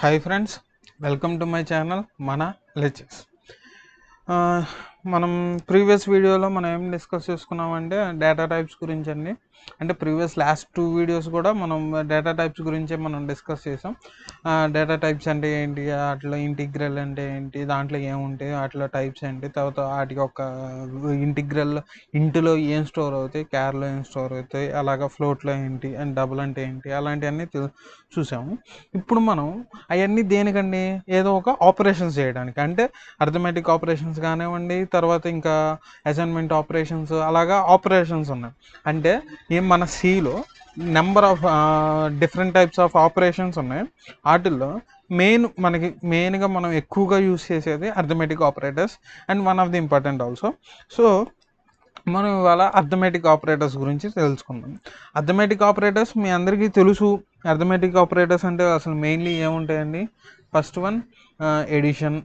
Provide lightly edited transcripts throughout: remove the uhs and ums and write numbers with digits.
Hi friends, welcome to my channel మన లెచెస్. మనం previous వీడియోలో మనం ఏం డిస్కస్ చేసుకున్నామంటే డేటా టైప్స్ గురించి అండి. అంటే ప్రీవియస్ లాస్ట్ 2 వీడియోస్ కూడా మనం డేటా టైప్స్ గురించే మనం డిస్కస్ చేసాం. డేటా టైప్స్ అంటే ఏంటి, అట్లా ఇంటిగ్రల్ అంటే ఏంటి, దాంట్లో ఏముంటాయి, అట్లా టైప్స్ ఏంటి, తర్వాత వాటికి ఒక ఇంటిగ్రల్ ఇంటిలో ఏం స్టోర్ అవుతాయి, క్యార్లో ఏం స్టోర్ అవుతాయి, అలాగా ఫ్లోట్లో ఏంటి అండ్ డబుల్ అంటే ఏంటి, అలాంటివన్నీ చూసాము. ఇప్పుడు మనం అవన్నీ దేనికండి, ఏదో ఒక ఆపరేషన్స్ చేయడానికి, అంటే అర్థమెటిక్ ఆపరేషన్స్ కానివ్వండి, తర్వాత ఇంకా అసైన్మెంట్ ఆపరేషన్స్, అలాగా ఆపరేషన్స్ ఉన్నాయి. అంటే మన సిలో number of different types of operations ఉన్నాయి. వాటిల్లో మెయిన్గా మనం ఎక్కువగా యూస్ చేసేది arithmetic operators and one of the important also. So మనం ఇవాళ అర్థమెటిక్ ఆపరేటర్స్ గురించి తెలుసుకుందాం. అర్థమెటిక్ ఆపరేటర్స్ మీ అందరికీ తెలుసు. అర్థమెటిక్ ఆపరేటర్స్ అంటే అసలు మెయిన్లీ ఏముంటాయండి? First one addition,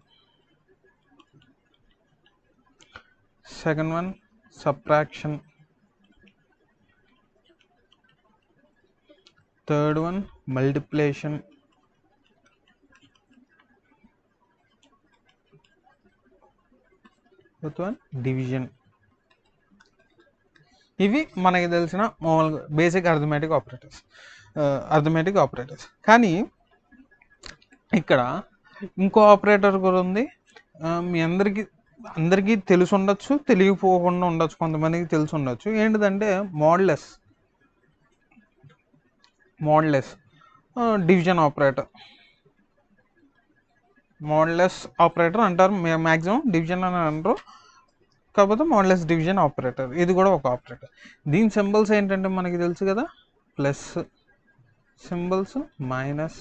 second one subtraction, third one multiplication, fourth one division. ఇవి మనకి తెలిసిన మామూలుగా బేసిక్ అర్థమెటిక్ ఆపరేటర్స్. కానీ ఇక్కడ ఇంకో ఆపరేటర్ కూడా ఉంది. మీ అందరికీ తెలిసి ఉండొచ్చు, తెలియకపోకుండా ఉండొచ్చు, కొంతమందికి తెలిసి ఉండొచ్చు. ఏంటిదంటే మోడ్లెస్ డివిజన్ ఆపరేటర్ అంటారు. మ్యాక్సిమం డివిజన్ అని అంటారు, కాకపోతే మోడ్లెస్ డివిజన్ ఆపరేటర్. ఇది కూడా ఒక ఆపరేటర్. దీని సింబల్స్ ఏంటంటే మనకి తెలుసు కదా, ప్లస్ సింబల్స్, మైనస్,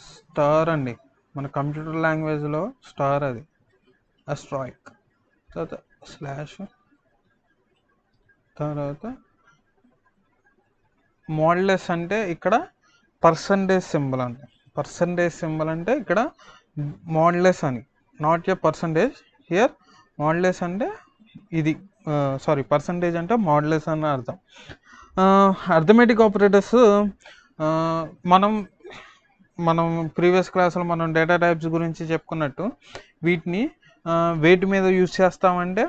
స్టార్ అండి. మన కంప్యూటర్ లాంగ్వేజ్లో స్టార్, అది అస్ట్రాయిక్, తర్వాత స్లాష్, తర్వాత మోడ్లెస్ అంటే ఇక్కడ పర్సంటేజ్ సింబల్ అంటే ఇక్కడ మోడ్లెస్ అని, not a percentage here. Modulus అంటే ఇది, పర్సంటేజ్ అంటే మోడ్లెస్ అని అర్థం. అర్థమెటిక్ ఆపరేటర్స్ మనం ప్రీవియస్ క్లాస్లో మనం డేటా టైప్స్ గురించి చెప్పుకున్నట్టు వీటిని వేటి మీద యూజ్ చేస్తామంటే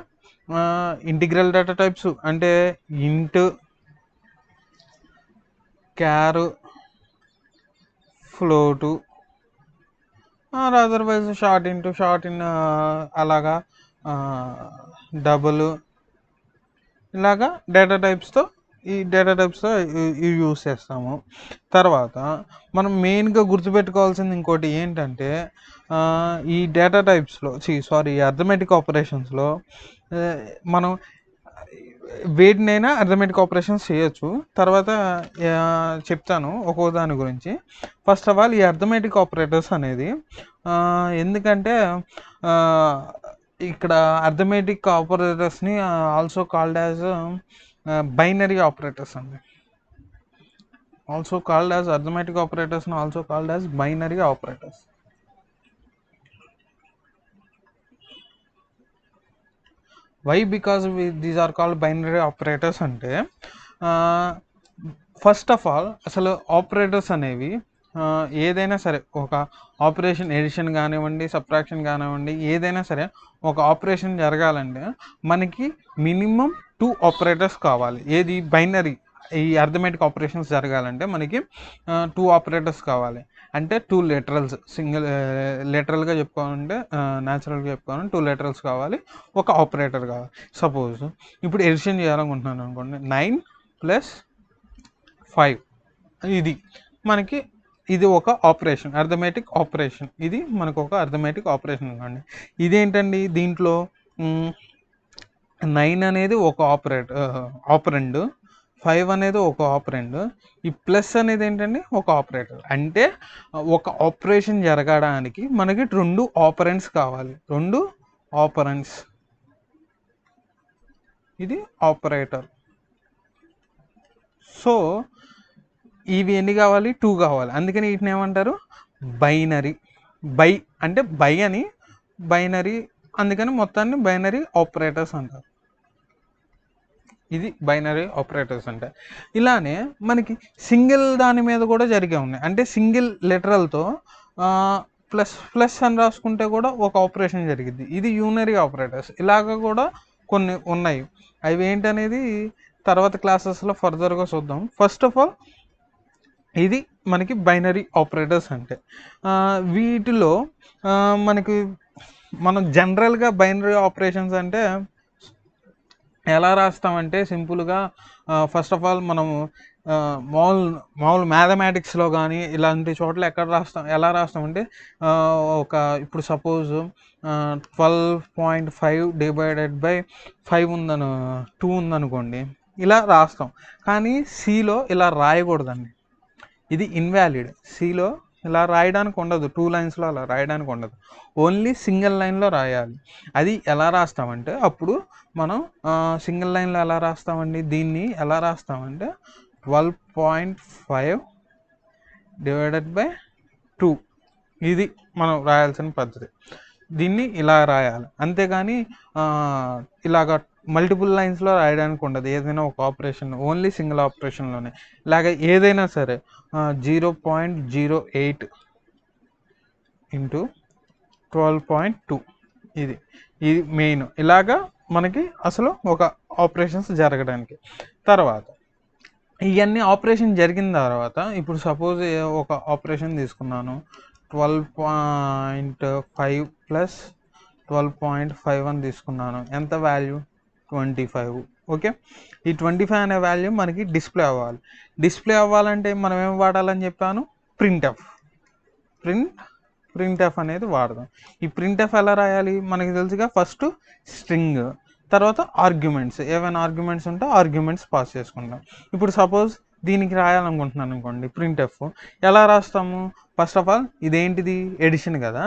ఇంటిగ్రల్ డేటా టైప్స్ అంటే int, char, float, or otherwise short int, అలాగా డబుల్, ఇలాగా డేటా టైప్స్తో ఇవి యూస్ చేస్తాము. తర్వాత మనం మెయిన్గా గుర్తుపెట్టుకోవాల్సింది ఇంకోటి ఏంటంటే ఈ డేటా టైప్స్లో ఈ అర్థమెటిక్ ఆపరేషన్స్లో మనం వేటినైనా అర్థమెటిక్ ఆపరేషన్స్ చేయొచ్చు. తర్వాత చెప్తాను ఒక్కో దాని గురించి. ఫస్ట్ ఆఫ్ ఆల్ ఈ అర్థమెటిక్ ఆపరేటర్స్ అనేది ఎందుకంటే ఇక్కడ అర్థమెటిక్ ఆపరేటర్స్ని also called as binary operators అండి. అర్థమెటిక్ ఆపరేటర్స్ని also called as binary operators. Why? Because these are called binary operators అంటే ఫస్ట్ ఆఫ్ ఆల్ అసలు ఆపరేటర్స్ అనేవి ఏదైనా సరే, ఒక ఆపరేషన్ ఎడిషన్ కానివ్వండి, సబ్ట్రాక్షన్ కానివ్వండి, ఏదైనా సరే ఒక ఆపరేషన్ జరగాలంటే మనకి మినిమం 2 ఆపరేటర్స్ కావాలి. ఏది? బైనరీ. ఈ అర్థమెటిక్ ఆపరేషన్స్ జరగాలంటే మనకి 2 ఆపరేటర్స్ కావాలి. అంటే 2 లిటరల్స్, సింగిల్ లిటరల్గా చెప్పుకోవాలంటే, న్యాచురల్గా చెప్పుకోవాలంటే 2 లిటరల్స్ కావాలి, ఒక ఆపరేటర్ కావాలి. సపోజ్ ఇప్పుడు ఎడిషన్ చేయాలనుకుంటున్నాను అనుకోండి, 9 + 5, ఇది ఒక ఆపరేషన్, అర్థమెటిక్ ఆపరేషన్. ఇది మనకు ఒక అర్థమెటిక్ ఆపరేషన్ అనుకోండి. ఇదేంటండి, దీంట్లో 9 అనేది ఒక ఆపరెండ్, 5 అనేది ఒక ఆపరెండ్, ఈ ప్లస్ అనేది ఏంటండి ఒక ఆపరేటర్. అంటే ఒక ఆపరేషన్ జరగడానికి మనకి 2 ఆపరెంట్స్ కావాలి, 2 ఆపరెంట్స్. ఇది ఆపరేటర్. సో ఇవి ఎన్ని కావాలి? 2 కావాలి. అందుకని వీటిని ఏమంటారు? బైనరీ. అంటే బై అని బైనరీ, అందుకని మొత్తాన్ని బైనరీ ఆపరేటర్స్ అంటారు. ఇది బైనరీ ఆపరేటర్స్ అంటే. ఇలానే మనకి సింగిల్ దాని మీద కూడా జరిగే ఉన్నాయి. అంటే సింగిల్ లెటరల్తో ప్లస్ ప్లస్ అని రాసుకుంటే కూడా ఒక ఆపరేషన్ జరిగింది. ఇది యూనరీ ఆపరేటర్స్. ఇలాగ కూడా కొన్ని ఉన్నాయి. అవి ఏంటనేది తర్వాత క్లాసెస్లో ఫర్దర్గా చూద్దాం. ఫస్ట్ ఆఫ్ ఆల్ ఇది మనకి బైనరీ ఆపరేటర్స్ అంటే. వీటిలో మనకి మనం జనరల్గా బైనరీ ఆపరేషన్స్ అంటే ఎలా రాస్తామంటే సింపుల్గా ఫస్ట్ ఆఫ్ ఆల్ మనము మామూలు మ్యాథమెటిక్స్లో కానీ ఇలాంటి చోట్ల ఎలా రాస్తామంటే ఇప్పుడు సపోజ్ 12.5 డివైడెడ్ బై 2 ఉందనుకోండి, ఇలా రాస్తాం. కానీ సిలో ఇలా రాయకూడదండి, ఇది ఇన్వాలిడ్. సిలో ఇలా రాయడానికి ఉండదు, 2 లైన్స్లో అలా రాయడానికి ఉండదు, ఓన్లీ సింగిల్ లైన్లో రాయాలి. అది ఎలా రాస్తామంటే అప్పుడు మనం సింగిల్ లైన్లో ఎలా రాస్తామండి, దీన్ని ఎలా రాస్తామంటే 12.5 డివైడెడ్ బై 2, ఇది మనం రాయాల్సిన పద్ధతి. దీన్ని ఇలా రాయాలి, అంతేగాని ఇలాగ మల్టిపుల్ లైన్స్లో రాయడానికి ఉండదు. ఏదైనా ఒక ఆపరేషన్ ఓన్లీ సింగిల్ ఆపరేషన్లోనే. ఇలాగ ఏదైనా సరే 0.08 ఇంటూ 12.2, ఇది మెయిన్. ఇలాగా మనకి అసలు ఒక ఆపరేషన్స్ జరగడానికి. తర్వాత ఇవన్నీ ఆపరేషన్ జరిగిన తర్వాత ఇప్పుడు సపోజ్ ఒక ఆపరేషన్ తీసుకున్నాను, 12.5 ప్లస్ 12.5 అని తీసుకున్నాను. ఎంత వాల్యూ? 25. ఓకే, ఈ 25 అనే వాల్యూ మనకి డిస్ప్లే అవ్వాలి. డిస్ప్లే అవ్వాలంటే మనం ఏం వాడాలని చెప్పాను? ప్రింట్ఎఫ్ అనేది వాడదాం. ఈ ప్రింట్ఎఫ్ ఎలా రాయాలి మనకి తెలుసుగా. ఫస్ట్ స్ట్రింగ్, తర్వాత ఆర్గ్యుమెంట్స్, ఏమైనా ఆర్గ్యుమెంట్స్ ఉంటే ఆర్గ్యుమెంట్స్ పాస్ చేసుకుంటాం. ఇప్పుడు సపోజ్ దీనికి రాయాలనుకుంటున్నాను అనుకోండి, ప్రింట్ఎఫ్ ఎలా రాస్తాము? ఫస్ట్ ఆఫ్ ఆల్ ఇదేంటిది? ఎడిషన్ కదా,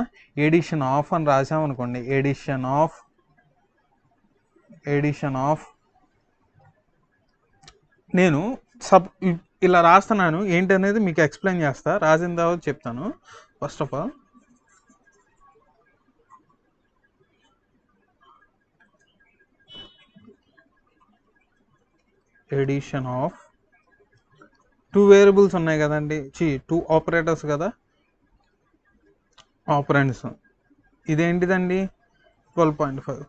ఎడిషన్ ఆఫ్ అని రాసామనుకోండి, ఎడిషన్ ఆఫ్ నేను ఇలా రాస్తున్నాను ఏంటనేది మీకు ఎక్స్ప్లెయిన్ చేస్తా, రాసిన తర్వాత చెప్తాను. First of all addition of 2 variables ఉన్నాయి కదండి, 2 ఆపరేటర్స్ కదా, ఆపరెంట్స్. ఇదేంటిదండి? 12.5.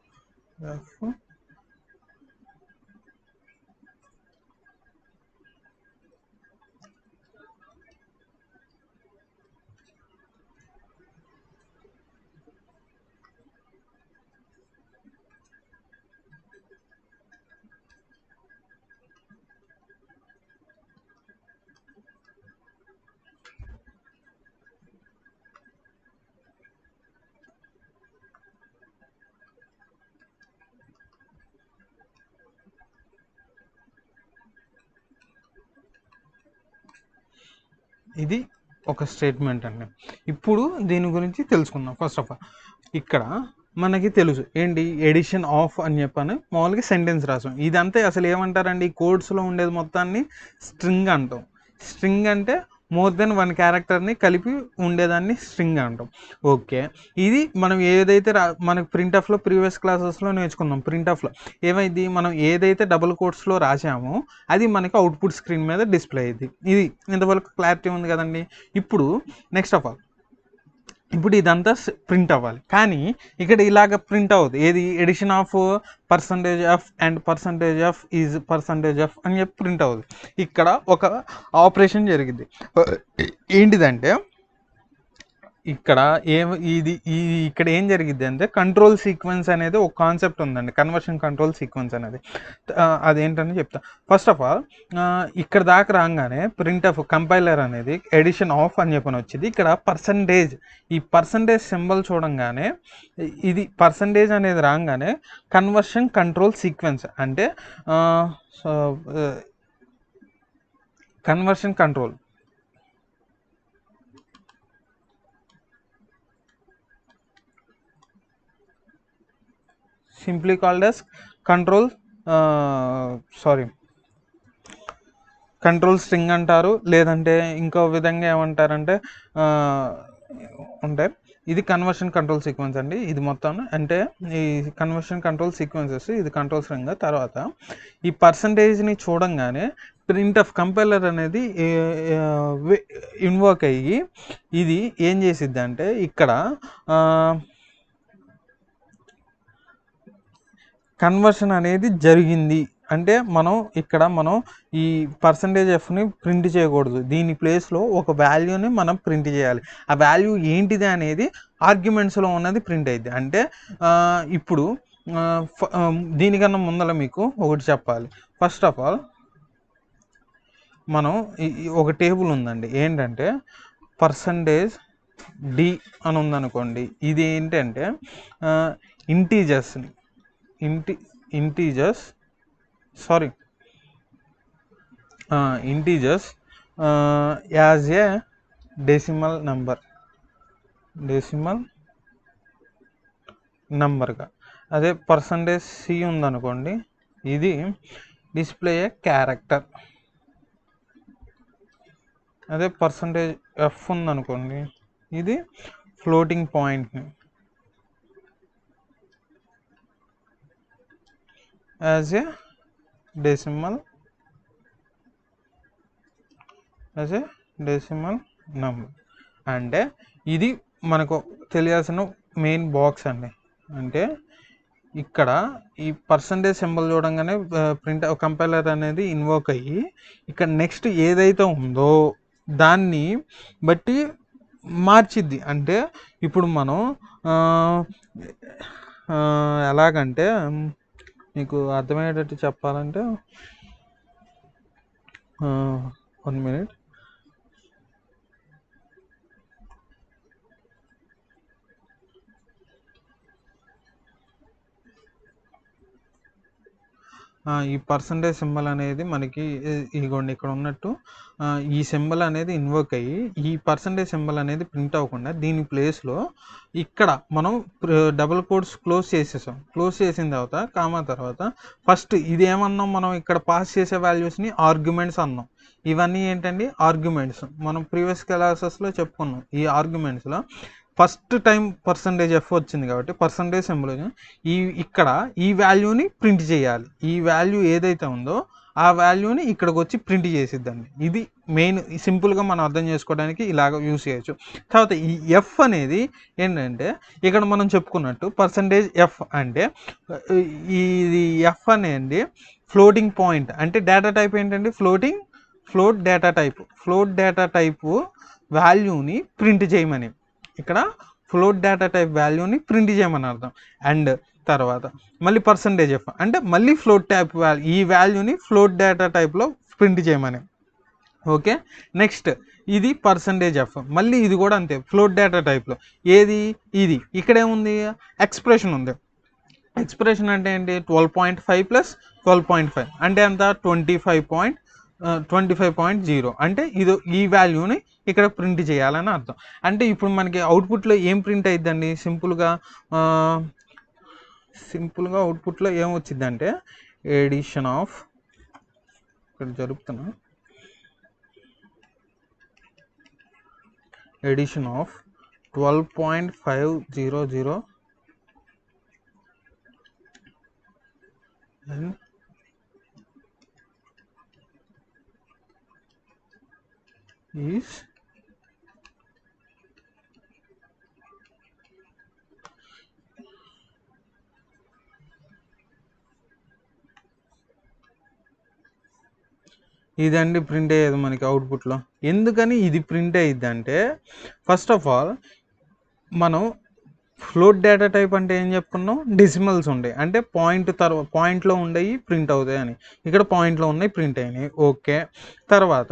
ఇది ఒక స్టేట్మెంట్ అండి. ఇప్పుడు దీని గురించి తెలుసుకుందాం. ఫస్ట్ ఆఫ్ ఆల్ ఇక్కడ మనకి తెలుసు ఏంటి, ఎడిషన్ ఆఫ్ అని చెప్పని మామూలుగా సెంటెన్స్ రాసాం. ఇదంతా అసలు ఏమంటారండి, కోడ్స్లో ఉండేది మొత్తాన్ని స్ట్రింగ్ అంటాం. స్ట్రింగ్ అంటే మోర్ దెన్ 1 క్యారెక్టర్ని కలిపి ఉండేదాన్ని స్ట్రింగ్ అంటాం. ఓకే, ఇది మనం ఏదైతే మనకి ప్రింట్ఎఫ్లో ప్రీవియస్ క్లాసెస్లో నేర్చుకున్నాం. ప్రింట్ఎఫ్లో ఏమైంది, మనం ఏదైతే డబుల్ కోట్స్లో రాసామో అది మనకి అవుట్పుట్ స్క్రీన్ మీద డిస్ప్లే అయ్యింది. ఇది ఇంతవరకు క్లారిటీ ఉంది కదండి. ఇప్పుడు నెక్స్ట్ ఆఫ్ ఆల్ ఇప్పుడు ఇదంతా ప్రింట్ అవ్వాలి, కానీ ఇక్కడ ఇలాగ ప్రింట్ అవ్వదు. ఏది? Addition of %f and %f is %f అని చెప్పి ప్రింట్ అవ్వదు. ఇక్కడ ఒక ఆపరేషన్ జరిగింది. ఏంటిదంటే ఇక్కడ ఇక్కడ ఏం జరిగింది అంటే కంట్రోల్ సీక్వెన్స్ అనేది ఒక కాన్సెప్ట్ ఉందండి, కన్వర్షన్ కంట్రోల్ సీక్వెన్స్ అనేది. అదేంటని చెప్తా. ఫస్ట్ ఆఫ్ ఆల్ ఇక్కడ దాకా రాగానే ప్రింట్ఎఫ్ కంపైలర్ అనేది ఎడిషన్ ఆఫ్ అని చెప్పని వచ్చింది. ఇక్కడ పర్సంటేజ్, ఈ పర్సంటేజ్ సింబల్ చూడంగానే ఇది పర్సంటేజ్ అనేది రాగానే కన్వర్షన్ కంట్రోల్ సీక్వెన్స్ అంటే conversion control simply called as control string అంటారు, లేదంటే ఇంకో విధంగా ఏమంటారంటే ఉంటాయి. ఇది కన్వర్షన్ కంట్రోల్ సీక్వెన్స్ అండి. ఇది మొత్తం అంటే ఈ కన్వర్షన్ కంట్రోల్ సీక్వెన్సెస్ ఇది కంట్రోల్ స్ట్రింగ్. తర్వాత ఈ పర్సంటేజ్ని చూడంగానే ప్రింట్ ఆఫ్ కంపైలర్ అనేది ఇన్వోక్ అయ్యి ఇది ఏం చేసిద్ది అంటే ఇక్కడ కన్వర్షన్ అనేది జరిగింది అంటే మనం ఈ పర్సంటేజ్ ఎఫ్ని ప్రింట్ చేయకూడదు, దీని ప్లేస్లో ఒక వాల్యూని మనం ప్రింట్ చేయాలి. ఆ వాల్యూ ఏంటిది అనేది ఆర్గ్యుమెంట్స్లో ఉన్నది ప్రింట్ అయింది. అంటే ఇప్పుడు దీనికన్నా ముందర మీకు ఒకటి చెప్పాలి. ఫస్ట్ ఆఫ్ ఆల్ మనం ఒక టేబుల్ ఉందండి, ఏంటంటే పర్సంటేజ్ డి అని ఉందనుకోండి. ఇది ఏంటంటే ఇంటీజర్స్ని ఇంటీజర్స్ యాజ్ ఏ డెసిమల్ నంబర్గా. అదే పర్సంటేజ్ సి ఉందనుకోండి, ఇది డిస్ప్లే ఏ క్యారెక్టర్. అదే పర్సంటేజ్ ఎఫ్ ఉందనుకోండి, ఇది ఫ్లోటింగ్ పాయింట్ని యాజ్ ఏ డెసిమల్ నంబర్. అంటే ఇది మనకు తెలియాల్సిన మెయిన్ బాక్స్ అండి. అంటే ఇక్కడ ఈ పర్సంటేజ్ సింబల్ చూడంగానే ప్రింట్ కంపైలర్ అనేది ఇన్వోక్ అయ్యి ఇక్కడ నెక్స్ట్ ఏదైతే ఉందో దాన్ని బట్టి మార్చిద్ది. అంటే ఇప్పుడు మనం ఎలాగంటే మీకు అర్థమయ్యేటట్టు చెప్పాలంటే 1 minute. ఈ పర్సంటేజ్ సింబల్ అనేది మనకి ఇదిగోండి ఇక్కడ ఉన్నట్టు ఈ సింబల్ అనేది ఇన్వోక్ అయ్యి ఈ పర్సంటేజ్ సింబల్ అనేది ప్రింట్ అవ్వకుండా దీని ప్లేస్లో ఇక్కడ మనం డబుల్ కోట్స్ క్లోజ్ చేసేసాం. క్లోజ్ చేసిన తర్వాత కామా తర్వాత ఫస్ట్ ఇదేమన్నాం, మనం ఇక్కడ పాస్ చేసే వాల్యూస్ని ఆర్గ్యుమెంట్స్ అన్నాం. ఇవన్నీ ఏంటండి ఆర్గ్యుమెంట్స్. మనం ప్రీవియస్ క్లాసెస్లో చెప్పుకున్నాం. ఈ ఆర్గ్యుమెంట్స్లో ఫస్ట్ టైం పర్సంటేజ్ ఎఫ్ వచ్చింది కాబట్టి పర్సంటేజ్ సింబల్ ఇక్కడ ఈ వాల్యూని ప్రింట్ చేయాలి. ఈ వాల్యూ ఏదైతే ఉందో ఆ వాల్యూని ఇక్కడికి వచ్చి ప్రింట్ చేసిద్దండి. ఇది మెయిన్ సింపుల్గా మనం అర్థం చేసుకోవడానికి ఇలాగ యూస్ చేయొచ్చు. తర్వాత ఈ ఎఫ్ అనేది ఏంటంటే ఇక్కడ మనం చెప్పుకున్నట్టు పర్సంటేజ్ ఎఫ్ అంటే ఇది ఎఫ్ అనేది ఫ్లోటింగ్ పాయింట్. అంటే డేటా టైప్ ఏంటంటే ఫ్లోట్ డేటా టైపు వాల్యూని ప్రింట్ చేయమని, ఇక్కడ ఫ్లోట్ డేటా టైప్ వాల్యూని ప్రింట్ చేయమని అర్థం. అండ్ తర్వాత మళ్ళీ పర్సంటేజ్ ఎఫ్ అంటే మళ్ళీ ఫ్లోట్ టైప్ ఈ వాల్యూని ఫ్లోట్ డేటా టైప్లో ప్రింట్ చేయమని. ఓకే, నెక్స్ట్ ఇది పర్సంటేజ్ ఎఫ్, మళ్ళీ ఇది కూడా అంతే ఫ్లోట్ డేటా టైప్లో. ఇది ఇక్కడేముంది, ఎక్స్ప్రెషన్ ఉంది. ఎక్స్ప్రెషన్ అంటే ఏంటి, 12.5 + 12.5 అంటే ఎంత, 25.0. అంటే ఈ వాల్యూని ఇక్కడ ప్రింట్ చేయాలని అర్థం. అంటే ఇప్పుడు మనకి అవుట్పుట్లో ఏం ప్రింట్ అయిద్దండి, సింపుల్గా అవుట్పుట్లో ఏం వచ్చిందంటే ఎడిషన్ ఆఫ్, ఇక్కడ జరుపుతున్నా, ఎడిషన్ ఆఫ్ 12.500 and is ఇదండి ప్రింట్ అయ్యేది మనకి అవుట్పుట్లో. ఎందుకని ఇది ప్రింట్ అయ్యిద్ది అంటే, ఫస్ట్ ఆఫ్ ఆల్ మనం ఫ్లోట్ డేటా టైప్ అంటే ఏం చెప్పుకున్నాం, డెసిమల్స్ ఉంటాయి. అంటే పాయింట్లో ఉండేవి ప్రింట్ అవుతాయి అని, ఇక్కడ పాయింట్లో ఉన్నాయి ప్రింట్ అయినాయి. ఓకే, తర్వాత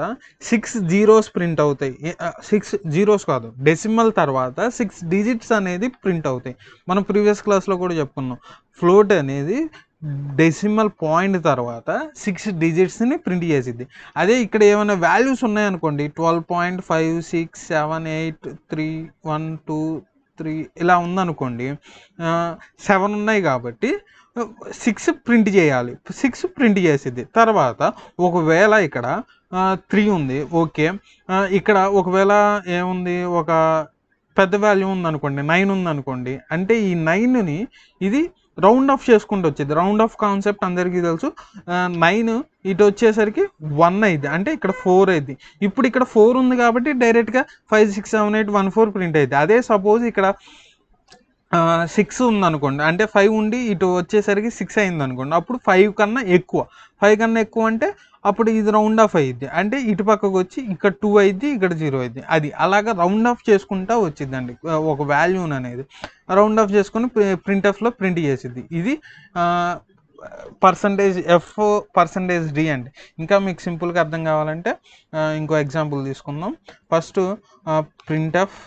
6 zeros ప్రింట్ అవుతాయి. 6 zeros కాదు, డెసిమల్ తర్వాత 6 digits అనేది ప్రింట్ అవుతాయి. మనం ప్రీవియస్ క్లాస్లో కూడా చెప్పుకున్నాం, ఫ్లోట్ అనేది డెసిమల్ పాయింట్ తర్వాత 6 digitsని ప్రింట్ చేసిద్ది. అదే ఇక్కడ ఏమైనా వాల్యూస్ ఉన్నాయనుకోండి, 12.5, 6, 7, 8, 3, 1, 2, 3 ఇలా ఉందనుకోండి, 7 ఉన్నాయి కాబట్టి 6 ప్రింట్ చేయాలి, 6 ప్రింట్ చేసిద్ది. తర్వాత ఒకవేళ ఇక్కడ 3 ఉంది, ఓకే, ఇక్కడ ఒకవేళ ఏముంది, ఒక పెద్ద వాల్యూ ఉందనుకోండి, 9 ఉందనుకోండి, అంటే ఈ 9ని ఇది రౌండ్ ఆఫ్ చేసుకుంటూ వచ్చేది. రౌండ్ ఆఫ్ కాన్సెప్ట్ అందరికీ తెలుసు. 9 ఇటు వచ్చేసరికి 1 అయింది, అంటే ఇక్కడ 4 అయింది. ఇప్పుడు ఇక్కడ 4 ఉంది కాబట్టి డైరెక్ట్గా 5 6 7 8 1 4 ప్రింట్ అయింది. అదే సపోజ్ ఇక్కడ 6 ఉందనుకోండి, అంటే 5 ఉండి ఇటు వచ్చేసరికి 6 అయింది అనుకోండి, అప్పుడు 5 కన్నా ఎక్కువ. 5 కన్నా ఎక్కువ అంటే అప్పుడు ఇది రౌండ్ ఆఫ్ అయ్యిద్ది, అంటే ఇటు పక్కకు వచ్చి ఇక్కడ 2 అయింది, ఇక్కడ 0 అయింది. అది అలాగా రౌండ్ ఆఫ్ చేసుకుంటా వచ్చిందండి ఒక వాల్యూని అనేది. రౌండ్ ఆఫ్ చేసుకుని ప్రింట్ఎఫ్లో ప్రింట్ చేసిద్ది. ఇది %f %d అండి. ఇంకా మీకు సింపుల్గా అర్థం కావాలంటే ఇంకో ఎగ్జాంపుల్ తీసుకుందాం. First printf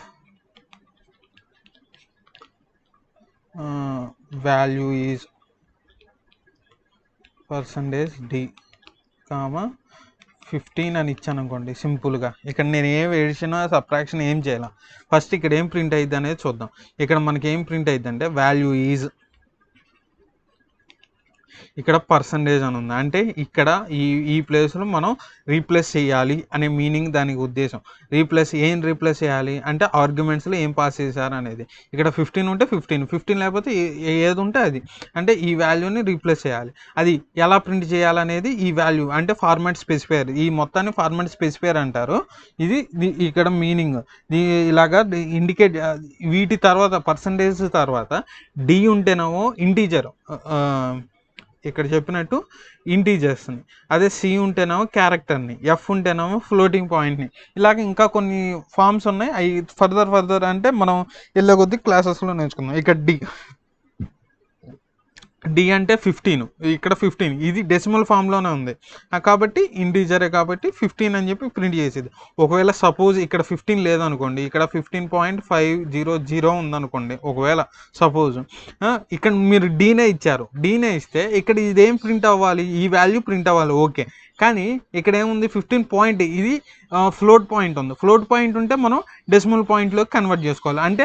value is %d, 15 అని ఇచ్చాను అనుకోండి. సింపుల్గా ఇక్కడ నేను ఏం ఎడిషన్ సబ్ట్రాక్షన్ ఏం చేయాలి, ఫస్ట్ ఇక్కడ ఏం ప్రింట్ అయ్యిద్ది అనేది చూద్దాం. ఇక్కడ మనకి ఏం ప్రింట్ అయ్యిద్ది అంటే వాల్యూ ఈజ్, ఇక్కడ పర్సంటేజ్ అని ఉంది, అంటే ఇక్కడ ఈ ప్లేస్లో మనం రీప్లేస్ చేయాలి అనే మీనింగ్, దానికి ఉద్దేశం. ఏం రీప్లేస్ చేయాలి అంటే ఆర్గ్యుమెంట్స్లో ఏం పాస్ చేశారు అనేది. ఇక్కడ 15 ఉంటే 15 లేకపోతే ఏది ఉంటే అది, అంటే ఈ వాల్యూని రీప్లేస్ చేయాలి. అది ఎలా ప్రింట్ చేయాలనేది ఈ వాల్యూ, అంటే ఫార్మాట్ స్పెసిఫైయర్. ఈ మొత్తాన్ని ఫార్మాట్ స్పెసిఫైయర్ అంటారు. ఇది ఇక్కడ మీనింగ్ ఇలాగా ఇండికేట్. వీటి తర్వాత పర్సంటేజ్ తర్వాత డి ఉంటేనేమో ఇంటీజర్, ఇక్కడ చెప్పినట్టు ఇంటీజర్స్ని, అదే సి ఉంటేనేమో క్యారెక్టర్ని, ఎఫ్ ఉంటేనేమో ఫ్లోటింగ్ పాయింట్ని. ఇలాగ ఇంకా కొన్ని ఫార్మ్స్ ఉన్నాయి. అవి ఫర్దర్ అంటే మనం వెళ్ళే కొద్ది క్లాసెస్లో నేర్చుకుందాం. ఇక్కడ డి అంటే 15, ఇక్కడ 15 ఇది డెసిమల్ ఫామ్లోనే ఉంది కాబట్టి ఇంటీజరే కాబట్టి 15 అని చెప్పి ప్రింట్ చేసేది. ఒకవేళ సపోజ్ ఇక్కడ 15 లేదనుకోండి, ఇక్కడ 15.500 ఉందనుకోండి, ఒకవేళ సపోజ్ ఇక్కడ మీరు డీనే ఇస్తే ఇక్కడ ఇదేం ప్రింట్ అవ్వాలి, ఈ వాల్యూ ప్రింట్ అవ్వాలి. ఓకే, కానీ ఇక్కడ ఏముంది 15 పాయింట్, ఇది ఫ్లోట్ పాయింట్ ఉంది. ఫ్లోట్ పాయింట్ ఉంటే మనం డెసిమల్ పాయింట్లోకి కన్వర్ట్ చేసుకోవాలి. అంటే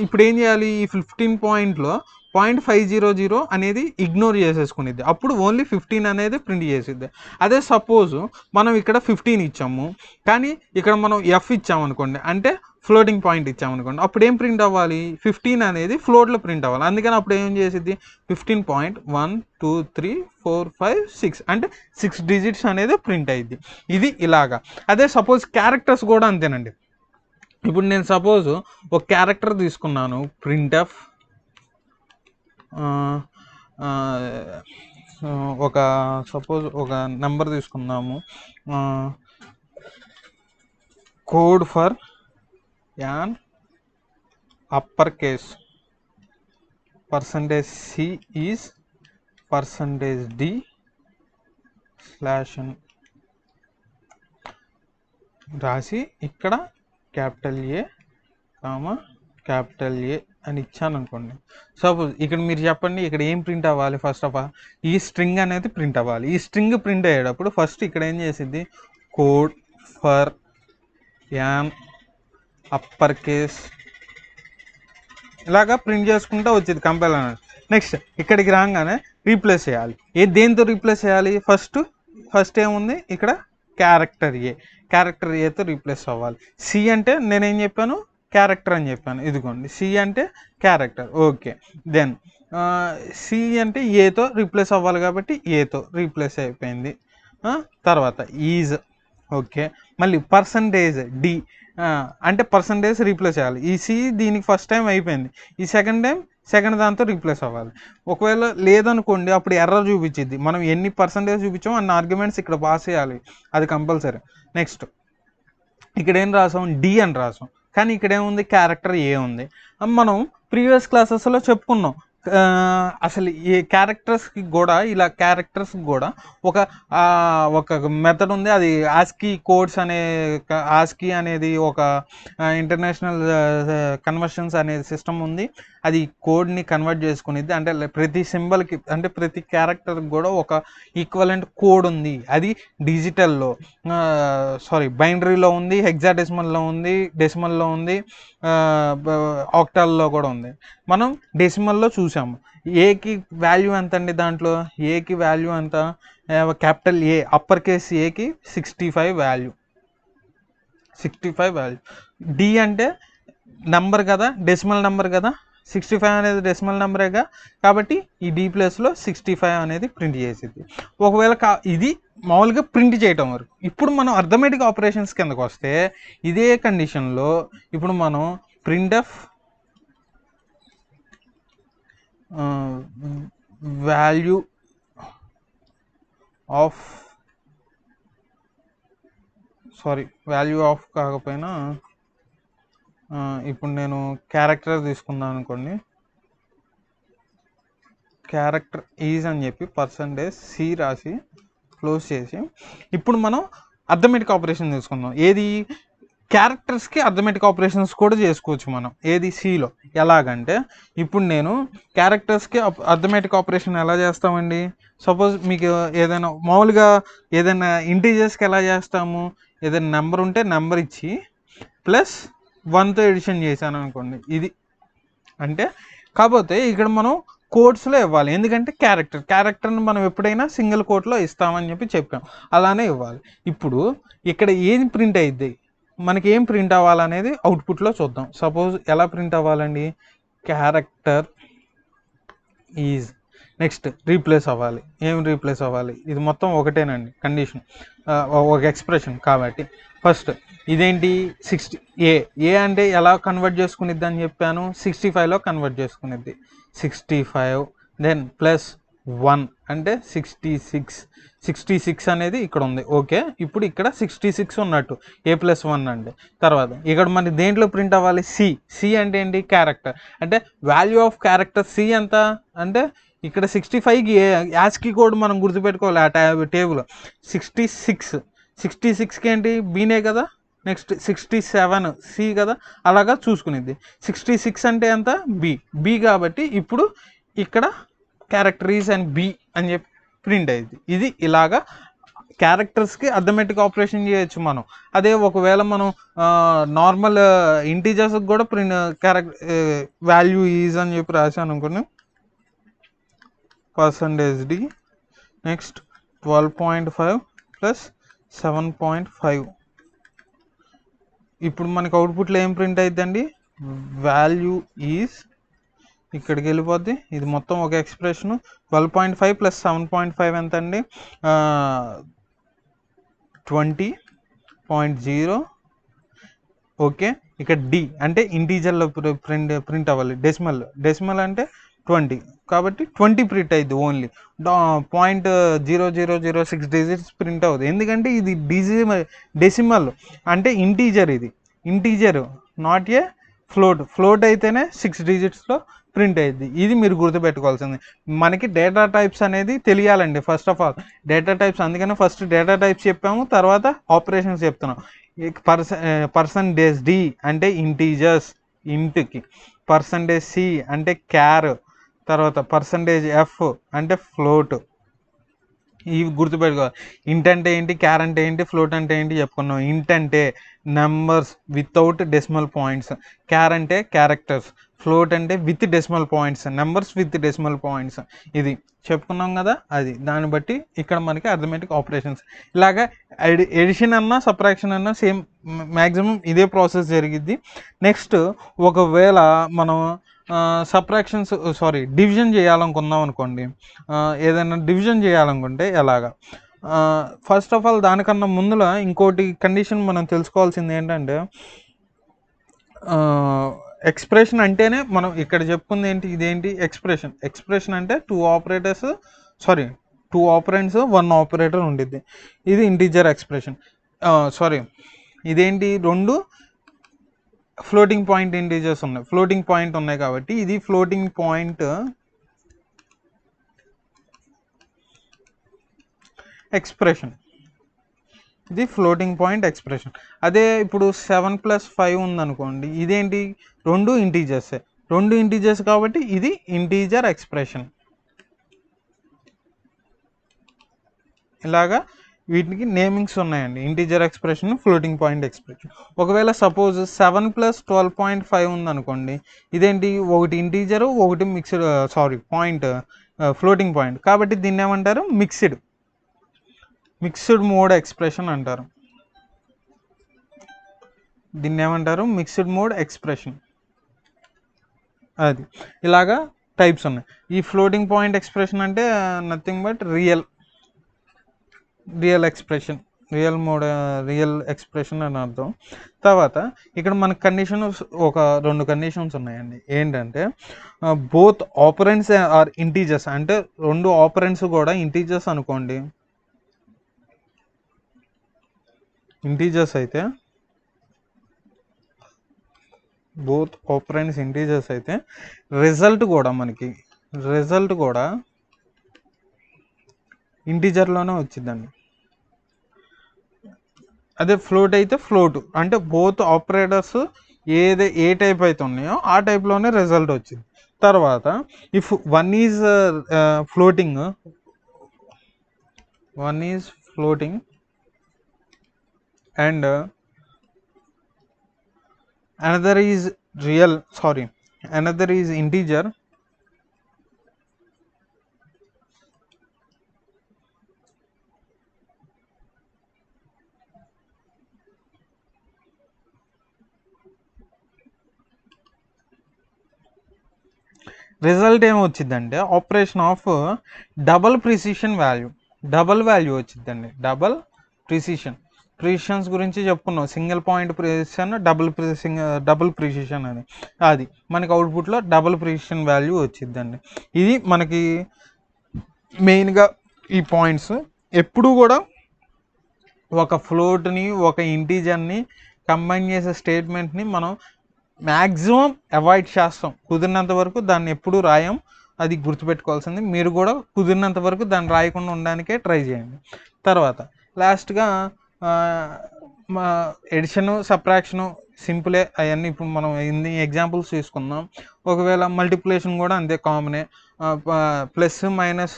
ఇప్పుడు ఏం చేయాలి, ఈ 15 పాయింట్లో 0.500 అనేది ఇగ్నోర్ చేసేసుకునేది, అప్పుడు ఓన్లీ 15 అనేది ప్రింట్ చేసిద్ది. అదే సపోజ్ మనం ఇక్కడ 15 ఇచ్చాము, కానీ ఇక్కడ మనం ఎఫ్ ఇచ్చామనుకోండి, అంటే ఫ్లోటింగ్ పాయింట్ ఇచ్చామనుకోండి, అప్పుడు ఏం ప్రింట్ అవ్వాలి, 15 అనేది ఫ్లోట్లో ప్రింట్ అవ్వాలి. అందుకని అప్పుడు ఏం చేసిద్ది 15.12345 అంటే 6 డిజిట్స్ అనేది ప్రింట్ అయ్యిద్ది. ఇది ఇలాగా. అదే సపోజ్ క్యారెక్టర్స్ కూడా అంతేనండి. ఇప్పుడు నేను సపోజ్ ఒక క్యారెక్టర్ తీసుకున్నాను, ప్రింట్ఎఫ్ సపోజ్ ఒక నెంబర్ తీసుకుందాము, code for an upper case, %c is %d /n రాసి ఇక్కడ A, A అని ఇచ్చాను అనుకోండి. సపోజ్ ఇక్కడ మీరు చెప్పండి, ఇక్కడ ఏం ప్రింట్ అవ్వాలి, ఫస్ట్ ఆఫ్ ఆల్ ఈ స్ట్రింగ్ అనేది ప్రింట్ అవ్వాలి. ఈ స్ట్రింగ్ ప్రింట్ అయ్యేటప్పుడు ఫస్ట్ ఇక్కడ ఏం చేసిద్ది, code for an upper case ఇలాగా ప్రింట్ చేసుకుంటూ వచ్చేది కంపైల్ అనేది. నెక్స్ట్ ఇక్కడికి రాగానే రీప్లేస్ చేయాలి. దేంతో రీప్లేస్ చేయాలి, ఫస్ట్ ఏముంది ఇక్కడ క్యారెక్టర్ ఏతో రీప్లేస్ అవ్వాలి. సి అంటే నేనేం చెప్పాను, క్యారెక్టర్ అని చెప్పాను, ఇదిగోండి సి అంటే క్యారెక్టర్. ఓకే, దెన్ సి అంటే ఏతో రీప్లేస్ అవ్వాలి కాబట్టి ఏతో రీప్లేస్ అయిపోయింది. తర్వాత ఈజ్, ఓకే, మళ్ళీ %d అంటే పర్సంటేజ్ రీప్లేస్ చేయాలి. ఈ సి దీనికి ఫస్ట్ టైం అయిపోయింది, ఈ సెకండ్ దాంతో రీప్లేస్ అవ్వాలి. ఒకవేళ లేదనుకోండి అప్పుడు ఎర్రర్ చూపించింది. మనం ఎన్ని పర్సంటేజ్ చూపించామో అన్ని ఆర్గ్యుమెంట్స్ ఇక్కడ పాస్ చేయాలి, అది కంపల్సరీ. నెక్స్ట్ ఇక్కడ ఏం రాసాం, డి అని రాసాం, కానీ ఇక్కడ ఏముంది క్యారెక్టర్ ఏ ఉంది. మనం ప్రీవియస్ క్లాసెస్లో చెప్పుకున్నాం, అసలు ఈ క్యారెక్టర్స్కి కూడా ఒక మెథడ్ ఉంది. అది ఆస్కీ కోడ్స్ ఆస్కీ అనేది ఒక ఇంటర్నేషనల్ కన్వర్షన్స్ అనే సిస్టమ్ ఉంది. అది కోడ్ని కన్వర్ట్ చేసుకునేది, అంటే ప్రతి సింబల్కి అంటే ప్రతి క్యారెక్టర్కి కూడా ఒక ఈక్వలెంట్ కోడ్ ఉంది. అది డిజిటల్లో బైనరీలో ఉంది, హెక్సాడెసిమల్లో ఉంది, డెసిమల్లో ఉంది, ఆక్టాల్లో కూడా ఉంది. మనం డెసిమల్లో చూసాము. ఏకి వాల్యూ ఎంత అండి, దాంట్లో ఏకి వాల్యూ ఎంత, A అప్పర్ కేస్ ఏకి 65 వాల్యూ. డి అంటే నెంబర్ కదా, డెసిమల్ నెంబర్ కదా, 65 అనేది డెసిమల్ నెంబరేగా, కాబట్టి ఈ డి ప్లేస్లో 65 అనేది ప్రింట్ చేసేది. ఒకవేళ ఇది మామూలుగా ప్రింట్ చేయటం వరకు. ఇప్పుడు మనం అర్థమెటిక్ ఆపరేషన్స్ కిందకు వస్తే ఇదే కండిషన్లో ఇప్పుడు మనం ప్రింట్ఎఫ్ వాల్యూ ఆఫ్ కాకపోయినా ఇప్పుడు నేను క్యారెక్టర్ తీసుకుందాం అనుకోండి, క్యారెక్టర్ ఈజ్ అని చెప్పి %c రాసి క్లోజ్ చేసి ఇప్పుడు మనం అర్థమెటిక్ ఆపరేషన్ తీసుకుందాం. ఏది క్యారెక్టర్స్కి అర్థమెటిక్ ఆపరేషన్స్ కూడా చేసుకోవచ్చు మనం, ఏది సిలో. ఎలాగంటే ఇప్పుడు నేను క్యారెక్టర్స్కి అర్థమెటిక్ ఆపరేషన్ ఎలా చేస్తామండి, సపోజ్ మీకు ఏదైనా మామూలుగా ఏదైనా ఇంటీజర్స్కి ఎలా చేస్తాము, ఏదైనా నెంబర్ ఉంటే నెంబర్ ఇచ్చి ప్లస్ 1తో ఎడిషన్ చేశాను అనుకోండి, ఇది అంటే. కాకపోతే ఇక్కడ మనం కోడ్స్లో ఇవ్వాలి, ఎందుకంటే క్యారెక్టర్ని మనం ఎప్పుడైనా సింగిల్ కోట్లో ఇస్తామని చెప్పాం, అలానే ఇవ్వాలి. ఇప్పుడు ఇక్కడ ఏది ప్రింట్ అయ్యిద్ది, మనకి ఏం ప్రింట్ అవ్వాలనేది అవుట్పుట్లో చూద్దాం. సపోజ్ ఎలా ప్రింట్ అవ్వాలండి, క్యారెక్టర్ ఈజ్, నెక్స్ట్ రీప్లేస్ అవ్వాలి. ఏం రీప్లేస్ అవ్వాలి, ఇది మొత్తం ఒకటేనండి కండిషన్, ఒక ఎక్స్ప్రెషన్ కాబట్టి. ఫస్ట్ ఇదేంటి 60 ఏ అంటే ఎలా కన్వర్ట్ చేసుకునిద్ది అని చెప్పాను, 65లో కన్వర్ట్ చేసుకునిద్ది. 65 దెన్ ప్లస్ 1 అంటే 66 అనేది ఇక్కడ ఉంది. ఓకే, ఇప్పుడు ఇక్కడ 66 ఉన్నట్టు, A+1 అంటే. తర్వాత ఇక్కడ మన దేంట్లో ప్రింట్ అవ్వాలి, సి అంటే ఏంటి, క్యారెక్టర్. అంటే వాల్యూ ఆఫ్ క్యారెక్టర్ సి ఎంత అంటే ఇక్కడ 65కి యాస్కీ కోడ్ మనం గుర్తుపెట్టుకోవాలి. ఆ టేబుల్ 66కి ఏంటి బీనే కదా, నెక్స్ట్ 67 సి కదా, అలాగా చూసుకునేది. 66 అంటే ఎంత, బి కాబట్టి ఇప్పుడు ఇక్కడ క్యారెక్టరీస్ అండ్ బి అని చెప్పి ప్రింట్ అయ్యింది. ఇది ఇలాగా క్యారెక్టర్స్కి అర్థమెటిక్ ఆపరేషన్ చేయొచ్చు మనం. అదే ఒకవేళ మనం నార్మల్ ఇంటీజర్స్కి కూడా వాల్యూ ఈజ్ అని చెప్పి రాశాను అనుకోండి, %d నెక్స్ట్ 12.5 ప్లస్ 7.5. ఇప్పుడు మనకి అవుట్పుట్లో ఏం ప్రింట్ అవుతుందండి, వాల్యూ ఈజ్, ఇక్కడికి వెళ్ళిపోద్ది. ఇది మొత్తం ఒక ఎక్స్ప్రెషన్. 12.5 ప్లస్ 7.5 ఎంత అండి, 20.0. ఓకే, ఇక్కడ డి అంటే ఇంటీజర్లో ప్రింట్ అవ్వాలి, డెసిమల్ అంటే 20 కాబట్టి 20 ప్రింట్ అయ్యింది. ఓన్లీ 0.0006 డిజిట్స్ ప్రింట్ అవుతుంది, ఎందుకంటే ఇది డెసిమల్ అంటే ఇంటీజర్, ఇది ఇంటీజర్ నాట్ ఏ ఫ్లోట్ అయితేనే 6 డిజిట్స్లో ప్రింట్ అయ్యింది. ఇది మీరు గుర్తుపెట్టుకోవాల్సింది. మనకి డేటా టైప్స్ అనేది తెలియాలండి first of all, data types. అందుకని ఫస్ట్ డేటా టైప్స్ చెప్పాము, తర్వాత ఆపరేషన్స్ చెప్తున్నాం. %d అంటే ఇంటీజర్స్, ఇంట్కి. %c అంటే క్యార్, తర్వాత %f అంటే ఫ్లోట్. ఇవి గుర్తుపెట్టుకోవాలి. ఇంట్ అంటే ఏంటి, క్యార్ అంటే ఏంటి, ఫ్లోట్ అంటే ఏంటి చెప్పుకున్నాం. ఇంట్ అంటే నెంబర్స్ వితౌట్ డెసిమల్ పాయింట్స్, క్యార్ అంటే క్యారెక్టర్స్, ఫ్లోట్ అంటే with decimal points, numbers with decimal points. ఇది చెప్పుకున్నాం కదా, అది దాన్ని బట్టి ఇక్కడ మనకి అర్థమెటిక్ ఆపరేషన్స్. ఇలాగా ఎడిషన్ అన్నా సబ్ట్రాక్షన్ అన్నా సేమ్, మ్యాక్సిమం ఇదే ప్రాసెస్ జరిగిద్ది. నెక్స్ట్ ఒకవేళ మనం డివిజన్ చేయాలనుకుందాం అనుకోండి, ఏదైనా డివిజన్ చేయాలనుకుంటే ఎలాగా, ఫస్ట్ ఆఫ్ ఆల్ దానికన్నా ముందులో ఇంకోటి కండిషన్ మనం తెలుసుకోవాల్సింది ఏంటంటే, ఎక్స్ప్రెషన్ అంటేనే మనం ఇక్కడ చెప్పుకుంది ఏంటి, ఇదేంటి ఎక్స్ప్రెషన్ అంటే 2 ఆపరెంట్స్ 1 ఆపరేటర్ ఉండిద్ది. ఇది ఇంటీజర్ ఎక్స్ప్రెషన్. ఇదేంటి, 2 ఫ్లోటింగ్ పాయింట్ ఇంటీజర్స్ ఉన్నాయి, ఫ్లోటింగ్ పాయింట్ ఉన్నాయి కాబట్టి ఇది ఫ్లోటింగ్ పాయింట్ ఎక్స్ప్రెషన్, ఇది ఫ్లోటింగ్ పాయింట్ ఎక్స్ప్రెషన్. అదే ఇప్పుడు 7+5 ఉందనుకోండి, ఇదేంటి, 2 ఇంటీజర్స్ కాబట్టి ఇది ఇంటీజర్ ఎక్స్ప్రెషన్. ఇలాగా వీటికి నేమింగ్స్ ఉన్నాయండి, integer expression, floating point expression. ఒకవేళ సపోజ్ 7+12.5 ఉందనుకోండి, ఇదేంటి, ఒకటి ఇంటీజరు, ఒకటి పాయింట్, ఫ్లోటింగ్ పాయింట్ కాబట్టి దీన్ని ఏమంటారు, మిక్స్డ్ మోడ్ ఎక్స్ప్రెషన్ అంటారు. దీన్ని ఏమంటారు, మిక్స్డ్ మోడ్ ఎక్స్ప్రెషన్. అది ఇలాగా టైప్స్ ఉన్నాయి. ఈ ఫ్లోటింగ్ పాయింట్ ఎక్స్ప్రెషన్ అంటే nothing but real expression, real expression అని అర్థం. తర్వాత ఇక్కడ మనకు ఒక 2 కండిషన్స్ ఉన్నాయండి. ఏంటంటే బోత్ ఆపరెంట్స్ ఆర్ ఇంటీజర్స్, అంటే 2 ఆపరెంట్స్ కూడా ఇంటీజర్స్ అనుకోండి. ఇంటీజర్స్ అయితే బోత్ ఆపరెంట్స్ ఇంటీజర్స్ అయితే రిజల్ట్ కూడా ఇంటీజర్లోనే వచ్చిందండి. అదే ఫ్లోట్ అయితే ఫ్లోట్ అంటే బోత్ ఆపరేటర్స్ ఏ టైప్ అయితే ఉన్నాయో ఆ టైప్లోనే రిజల్ట్ వచ్చింది. తర్వాత if one is floating and another is integer, result ఏమొచ్చిందంటే ఆపరేషన్ ఆఫ్ డబల్ వాల్యూ వచ్చిందండి. ప్రిసిషన్స్ గురించి చెప్పుకున్నాం. Single point precision, double precision అని. అది మనకి అవుట్పుట్లో డబుల్ ప్రిసిషన్ వాల్యూ వచ్చిందండి. ఇది మనకి మెయిన్గా ఈ పాయింట్స్. ఎప్పుడు కూడా ఒక ఫ్లోట్ని ఒక ఇంటీజర్ని కంబైన్ చేసే స్టేట్మెంట్ని మనం మ్యాక్సిమం అవాయిడ్ చేస్తాం. కుదిరినంత వరకు దాన్ని ఎప్పుడూ రాయం. అది గుర్తుపెట్టుకోవాల్సింది. మీరు కూడా కుదిరినంత వరకు దాన్ని రాయకుండా ఉండడానికే ట్రై చేయండి. తర్వాత లాస్ట్గా ఎడిషను, సబ్ట్రాక్షను సింపులే అవన్నీ. ఇప్పుడు మనం ఇన్ని ఎగ్జాంపుల్స్ తీసుకుందాం. ఒకవేళ మల్టిప్లికేషన్ కూడా అంతే కామనే. ప్లస్ మైనస్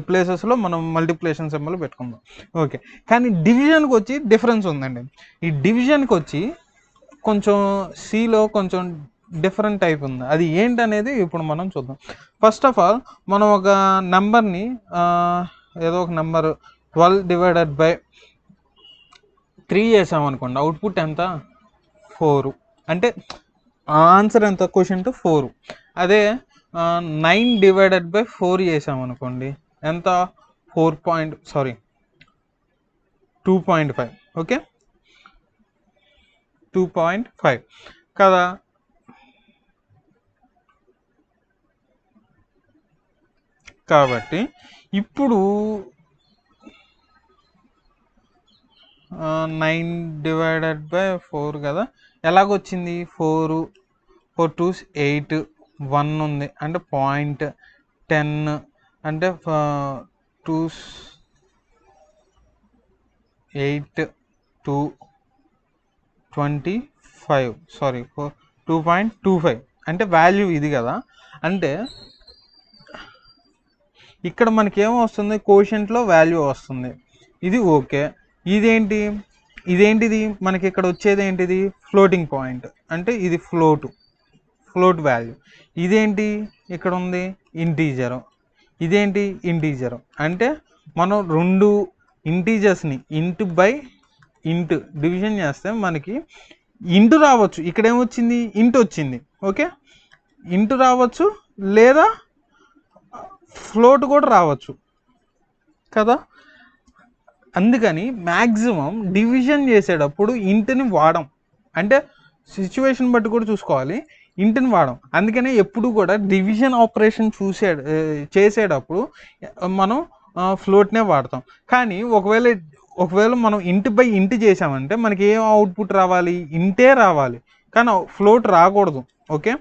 ప్లేసెస్లో మనం మల్టిప్లికేషన్ సింబల్ పెట్టుకుందాం. ఓకే, కానీ డివిజన్కి వచ్చి డిఫరెన్స్ ఉందండి. ఈ డివిజన్కి వచ్చి కొంచెం సిలో కొంచెం డిఫరెంట్ టైప్ ఉంది. అది ఏంటనేది ఇప్పుడు మనం చూద్దాం. ఫస్ట్ ఆఫ్ ఆల్ మనం ఒక నెంబర్ని ఏదో ఒక నెంబర్ 12/3 చేసామనుకోండి. అవుట్పుట్ ఎంత? 4. అంటే ఆన్సర్ ఎంత? క్వశ్చన్ 4. అదే 9/4 చేసామనుకోండి. ఎంత? 2.5. ఓకే, 2.5 కదా. కాబట్టి ఇప్పుడు 9/4 కదా. ఎలాగొచ్చింది? 4 2 8 1 ఉంది అంటే 0.10 అంటే 2 8 2 25 2.25 అంటే వాల్యూ ఇది కదా. అంటే ఇక్కడ మనకేమో వస్తుంది? కోషెంట్లో వాల్యూ వస్తుంది. ఇది ఓకే. ఇదేంటిది మనకి ఇక్కడ వచ్చేది ఏంటిది? Floating point. అంటే ఇది ఫ్లోట్ వాల్యూ. ఇదేంటి ఇక్కడ ఉంది? ఇంటీజరు. ఇదేంటి? ఇంటీజరు. అంటే మనం 2 ఇంటీజర్స్ని ఇంటు బై ఇంటు డివిజన్ చేస్తే మనకి ఇంటు రావచ్చు. ఇక్కడ ఏమొచ్చింది? ఇంటు వచ్చింది. ఓకే, ఇంటు రావచ్చు లేదా ఫ్లోట్ కూడా రావచ్చు కదా. అందుకని మ్యాక్సిమం డివిజన్ చేసేటప్పుడు ఇంటిని వాడం. అంటే సిచ్యువేషన్ బట్టి కూడా చూసుకోవాలి, ఇంటిని వాడం. అందుకనే ఎప్పుడు కూడా డివిజన్ ఆపరేషన్ చేసేటప్పుడు మనం ఫ్లోట్నే వాడతాం. కానీ ఒకవేళ మనం ఇంటి బై ఇంటి చేసామంటే మనకి ఏం అవుట్పుట్ రావాలి? ఇంటే రావాలి, కానీ ఫ్లోట్ రాకూడదు. ఓకే,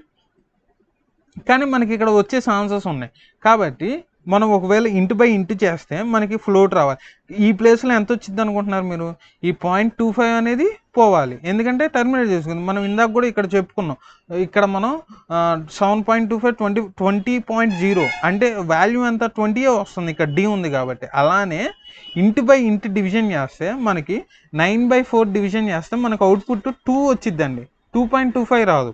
కానీ మనకి ఇక్కడ వచ్చే ఛాన్సెస్ ఉన్నాయి. కాబట్టి మనం ఒకవేళ ఇంటి బై ఇంటి చేస్తే మనకి ఫ్లోట్ రావాలి. ఈ ప్లేస్లో ఎంత వచ్చింది అనుకుంటున్నారు మీరు? ఈ 0.25 అనేది పోవాలి. ఎందుకంటే టర్మినేట్ చేసుకుంది. మనం ఇందాక కూడా ఇక్కడ చెప్పుకున్నాం. ఇక్కడ మనం 7.25 20.0 అంటే వాల్యూ ఎంత? 20 వస్తుంది. ఇక్కడ డి ఉంది కాబట్టి. అలానే ఇంటి బై ఇంటి డివిజన్ చేస్తే మనకి 9/4 డివిజన్ చేస్తే మనకు అవుట్పుట్ 2 వచ్చిద్దండి. 2.25 రాదు,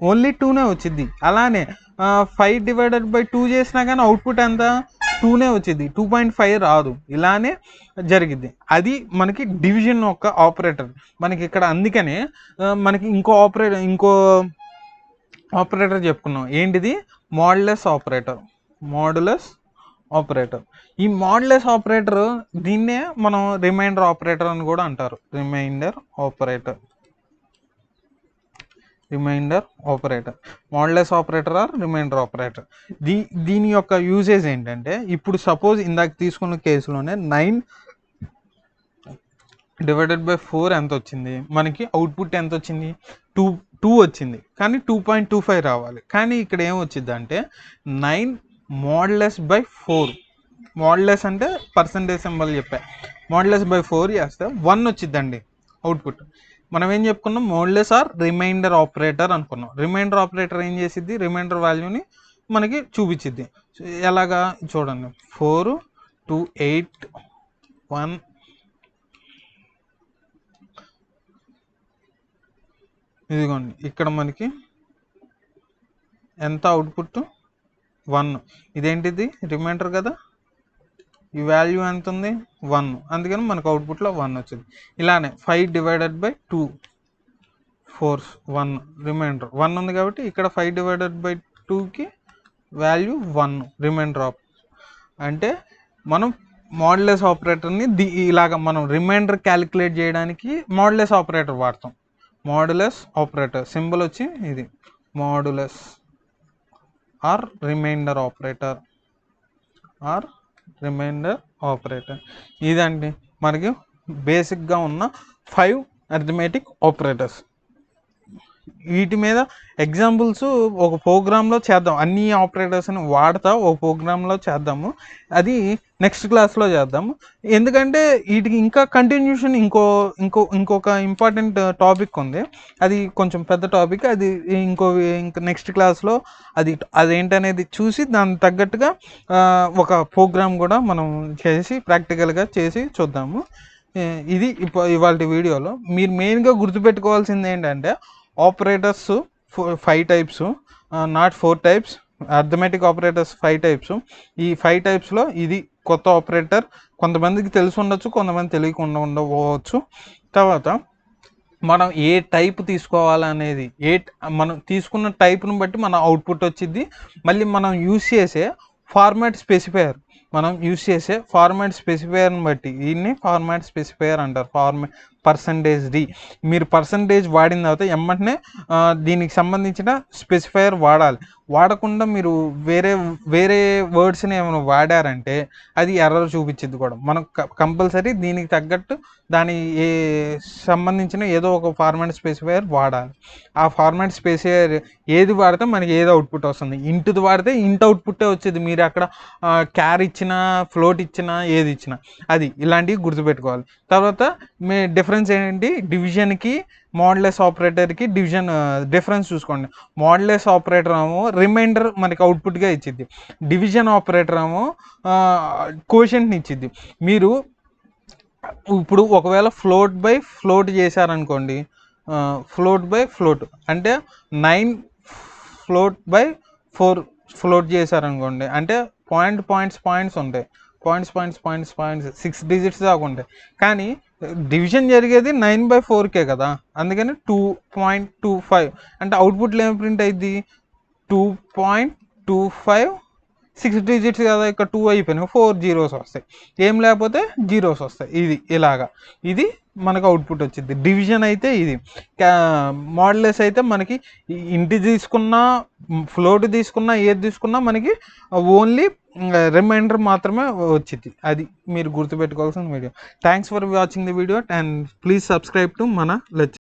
ఓన్లీ 2నే వచ్చింది. అలానే 5/2 చేసినా కానీ అవుట్పుట్ ఎంత? 2నే వచ్చింది, 2.5 రాదు. ఇలానే జరిగిద్ది. అది మనకి డివిజన్ యొక్క ఆపరేటర్ మనకి ఇక్కడ. అందుకనే మనకి ఇంకో ఆపరేటర్ చెప్పుకున్నాం. ఏంటిది? Modulus operator. ఈ మోడ్యులస్ ఆపరేటర్ దీన్నే మనం రిమైండర్ ఆపరేటర్ అని కూడా అంటారు. Remainder operator, modulus operator or remainder operator. దీని యొక్క యూసేజ్ ఏంటంటే, ఇప్పుడు సపోజ్ ఇందాక తీసుకున్న కేసులోనే 9/4 ఎంత వచ్చింది మనకి? అవుట్పుట్ ఎంత వచ్చింది? 2 వచ్చింది. కానీ 2.25 రావాలి. కానీ ఇక్కడ ఏం వచ్చింది అంటే 9 మోడ్యులస్ బై 4. మోడ్యులస్ అంటే పర్సంటేజ్ సింబల్ చెప్పా. మోడ్యులస్ బై 4 చేస్తే 1 వచ్చిందండి అవుట్పుట్. మనం ఏం చెప్పుకున్నాం? మోడ్యులస్ ఆర్ రిమైండర్ ఆపరేటర్ అనుకున్నాం. రిమైండర్ ఆపరేటర్ ఏం చేసిద్ది? రిమైండర్ వాల్యూని మనకి చూపించిద్ది. ఎలాగా చూడండి. 4 2 8 1 ఇదిగోండి. ఇక్కడ మనకి ఎంత అవుట్పుట్? 1. ఇదేంటిది? రిమైండర్ కదా. ఈ వాల్యూ ఎంత ఉంది? 1. అందుకని మనకు అవుట్పుట్లో 1 వచ్చింది. ఇలానే 5/2 4 1 రిమైండర్ 1 ఉంది కాబట్టి ఇక్కడ 5/2కి వాల్యూ 1 రిమైండర్ ఆఫ్. అంటే మనం మోడ్యులస్ ఆపరేటర్ని ఇలాగ మనం రిమైండర్ క్యాలిక్యులేట్ చేయడానికి మోడ్యులస్ ఆపరేటర్ వాడతాం. మోడ్యులస్ ఆపరేటర్ సింబల్ వచ్చి ఇది మోడ్యులస్ ఆర్ రిమైండర్ ఆపరేటర్. ఇదండి మనకి బేసిక్గా ఉన్న 5 అర్థమెటిక్ ఆపరేటర్స్. వీటి మీద ఎగ్జాంపుల్స్ ఒక ప్రోగ్రాంలో చేద్దాం. అన్ని ఆపరేటర్స్ని వాడతా ఒక ప్రోగ్రాంలో చేద్దాము. అది నెక్స్ట్ క్లాస్లో చేద్దాము. ఎందుకంటే వీటికి ఇంకా కంటిన్యూషన్ ఇంకొక ఇంపార్టెంట్ టాపిక్ ఉంది. అది కొంచెం పెద్ద టాపిక్. అది ఇంకా నెక్స్ట్ క్లాస్లో అదేంటనేది చూసి దానికి తగ్గట్టుగా ఒక ప్రోగ్రామ్ కూడా మనం చేసి ప్రాక్టికల్గా చేసి చూద్దాము. ఇది ఇవాళ వీడియోలో మీరు మెయిన్గా గుర్తుపెట్టుకోవాల్సింది ఏంటంటే, operators 5 types, not 4 types. Arithmetic operators 5 types. ఈ 5 టైప్స్లో ఇది కొత్త ఆపరేటర్. కొంతమందికి తెలిసి ఉండొచ్చు, కొంతమంది తెలియకుండా ఉండవచ్చు. తర్వాత మనం ఏ టైప్ తీసుకోవాలనేది, మనం తీసుకున్న టైప్ను బట్టి మన అవుట్పుట్ వచ్చింది. మళ్ళీ మనం యూజ్ చేసే ఫార్మాట్ స్పెసిఫైయర్ బట్టి దీన్ని ఫార్మాట్ స్పెసిఫైయర్ అంటారు. %d. మీరు పర్సంటేజ్ వాడిన తర్వాత ఎమ్మటనే దీనికి సంబంధించిన స్పెసిఫైయర్ వాడాలి. వాడకుండా మీరు వేరే వర్డ్స్ని ఏమైనా వాడారంటే అది ఎర్రర్ చూపించింది కూడా. మనకు కంపల్సరీ దీనికి తగ్గట్టు దాని సంబంధించిన ఏదో ఒక ఫార్మాట్ స్పెసిఫైయర్ వాడాలి. ఆ ఫార్మాట్ స్పెసిఫైయర్ ఏది వాడితే మనకి ఏది అవుట్పుట్ వస్తుంది. ఇంటుది వాడితే ఇంట్ అవుట్పుట్టే వచ్చేది. మీరు అక్కడ క్యార్ ఇచ్చినా, ఫ్లోట్ ఇచ్చినా, ఏది ఇచ్చినా అది. ఇలాంటివి గుర్తుపెట్టుకోవాలి. తర్వాత డిఫరెన్స్ ఏంటి? డివిజన్కి మోడ్యులస్ ఆపరేటర్కి డిఫరెన్స్ చూసుకోండి. మోడ్యులస్ ఆపరేటర్ ఏమో రిమైండర్ మనకి అవుట్పుట్గా ఇచ్చిద్ది. డివిజన్ ఆపరేటర్ ఏమో కోషెంట్ని ఇచ్చిద్ది. మీరు ఇప్పుడు ఒకవేళ ఫ్లోట్ చేశారనుకోండి, ఫ్లోట్ అంటే 9 float/4 ఫ్లోట్ చేశారనుకోండి, అంటే పాయింట్స్ ఉంటాయి. పాయింట్స్ 6 digits దాకా ఉంటాయి. కానీ డివిజన్ జరిగేది 9/4కే కదా. అందుకని 2.25 అంటే అవుట్పుట్లో ఏం ప్రింట్ అయింది? 2.25 6 digits కదా. ఇక్కడ 2 అయిపోయినాయి, 4 zeros వస్తాయి. ఏం లేకపోతే జీరోస్ వస్తాయి. ఇలాగా ఇది మనకు అవుట్పుట్ వచ్చింది. డివిజన్ అయితే ఇది. మోడ్యులస్ అయితే మనకి ఇంటి తీసుకున్నా, ఫ్లోట్ తీసుకున్నా, ఏది తీసుకున్నా మనకి ఓన్లీ రిమైండర్ మాత్రమే వచ్చింది. అది మీరు గుర్తుపెట్టుకోవాల్సిన video. Thanks for watching the video and please subscribe to మన లెక్చర్.